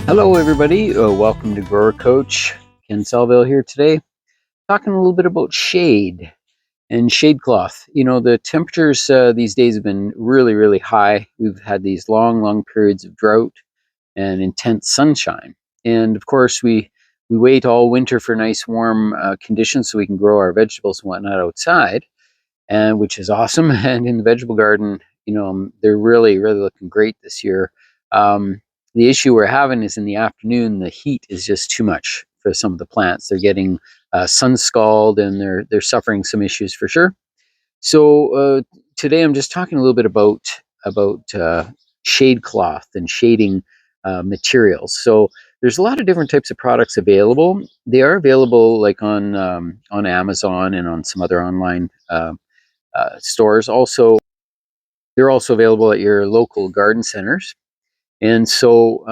Hello, everybody. Welcome to Grower Coach. Ken Salvail here today, talking a little bit about shade and shade cloth. You know, the temperatures these days have been really, really high. We've had these long periods of drought and intense sunshine. And of course, we wait all winter for nice warm conditions so we can grow our vegetables and whatnot outside, and which is awesome. And in the vegetable garden, you know, they're really, really looking great this year. The issue we're having is in the afternoon, the heat is just too much for some of the plants. They're getting sun scald, and they're suffering some issues for sure. So today I'm just talking a little bit about shade cloth and shading materials. So there's a lot of different types of products available. They are available like on Amazon and on some other online stores. Also, they're also available at your local garden centers. And so,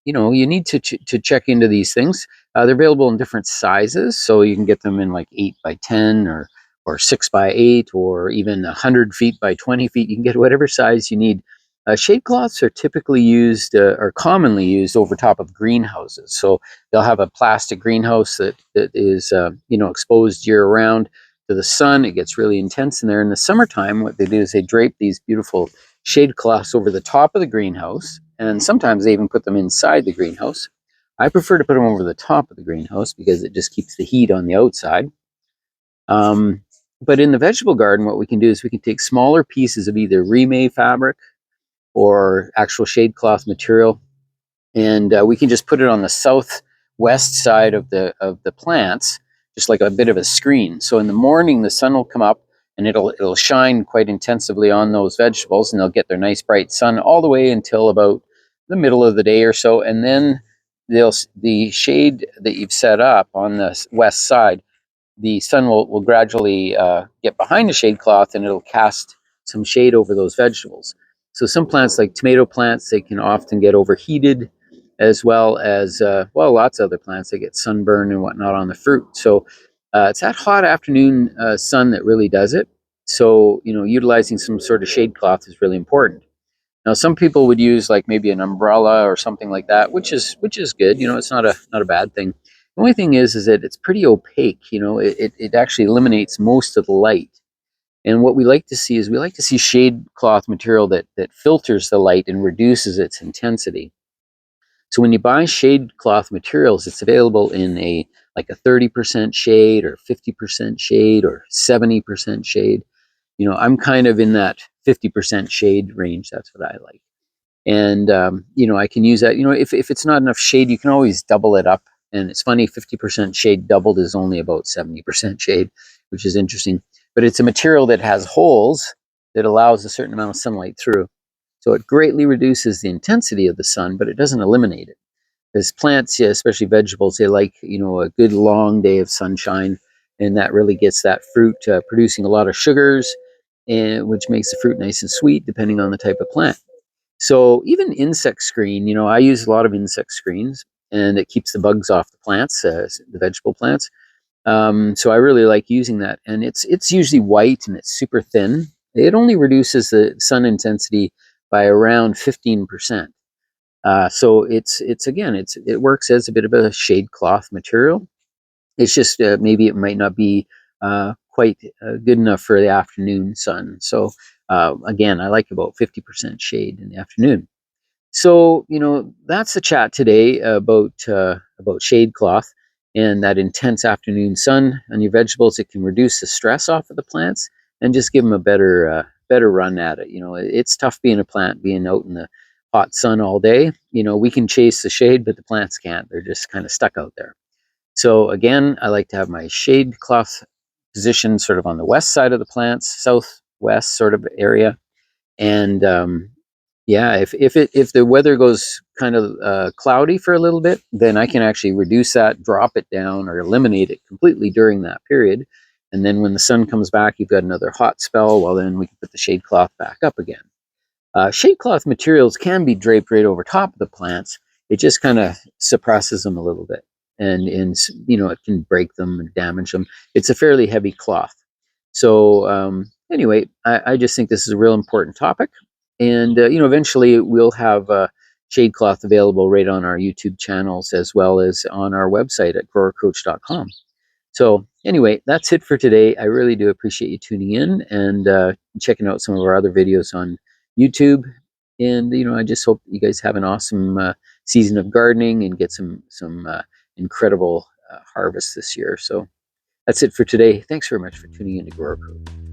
you know, you need to check into these things. They're available in different sizes, so you can get them in like 8 by 10 or 6 by 8 or even 100 feet by 20 feet. You can get whatever size you need. Shade cloths are typically used or commonly used over top of greenhouses. So they'll have a plastic greenhouse that is you know, exposed year round to the sun. It gets really intense in there. In the summertime, what they do is they drape these beautiful shade cloths over the top of the greenhouse, and sometimes they even put them inside the greenhouse. I prefer to put them over the top of the greenhouse because it just keeps the heat on the outside. But in the vegetable garden, what we can do is we can take smaller pieces of either remay fabric or actual shade cloth material, and we can just put it on the southwest side of the plants, just like a bit of a screen. So in the morning, the sun will come up and it'll shine quite intensively on those vegetables, and they'll get their nice bright sun all the way until about the middle of the day or so, and then the shade that you've set up on the west side, the sun will gradually get behind the shade cloth, and it'll cast some shade over those vegetables. So some plants, like tomato plants, they can often get overheated, as well as well, lots of other plants, they get sunburn and whatnot on the fruit. So it's that hot afternoon sun that really does it. So, you know, utilizing some sort of shade cloth is really important. Now, some people would use like maybe an umbrella or something like that, which is good. You know, it's not a bad thing. The only thing is that it's pretty opaque. You know, it actually eliminates most of the light. And what we like to see is we like to see shade cloth material that filters the light and reduces its intensity. So when you buy shade cloth materials, it's available in a like a 30% shade or 50% shade or 70% shade. You know, I'm kind of in that 50% shade range. That's what I like. And, you know, I can use that. You know, if it's not enough shade, you can always double it up. And it's funny, 50% shade doubled is only about 70% shade, which is interesting. But it's a material that has holes that allows a certain amount of sunlight through. So it greatly reduces the intensity of the sun, but it doesn't eliminate it. Because plants, yeah, especially vegetables, they like, you know, a good long day of sunshine, and that really gets that fruit producing a lot of sugars, and which makes the fruit nice and sweet, depending on the type of plant. So even insect screen, you know, I use a lot of insect screens, and it keeps the bugs off the plants, the vegetable plants. So I really like using that, and it's usually white and it's super thin. It only reduces the sun intensity by around 15%. So it's again, it works as a bit of a shade cloth material. It's just maybe it might not be quite good enough for the afternoon sun. So again, I like about 50% shade in the afternoon. So, you know, that's the chat today about shade cloth and that intense afternoon sun on your vegetables. It can reduce the stress off of the plants and just give them a better run at it. You know, it's tough being a plant, being out in the hot sun all day. You know, we can chase the shade, but the plants can't. They're just kind of stuck out there. So again, I like to have my shade cloth positioned sort of on the west side of the plants, southwest sort of area, and yeah, if the weather goes kind of cloudy for a little bit, then I can actually reduce that, drop it down, or eliminate it completely during that period. And then when the sun comes back, you've got another hot spell. Well, then we can put the shade cloth back up again. Shade cloth materials can be draped right over top of the plants. It just kind of suppresses them a little bit, and you know, it can break them and damage them. It's a fairly heavy cloth. So anyway, I just think this is a real important topic. And you know, eventually we'll have shade cloth available right on our YouTube channels as well as on our website at growercoach.com. So anyway, that's it for today. I really do appreciate you tuning in and checking out some of our other videos on YouTube. And I just hope you guys have an awesome season of gardening and get some incredible harvest this year. So that's it for today. Thanks very much for tuning in to Grower Coach.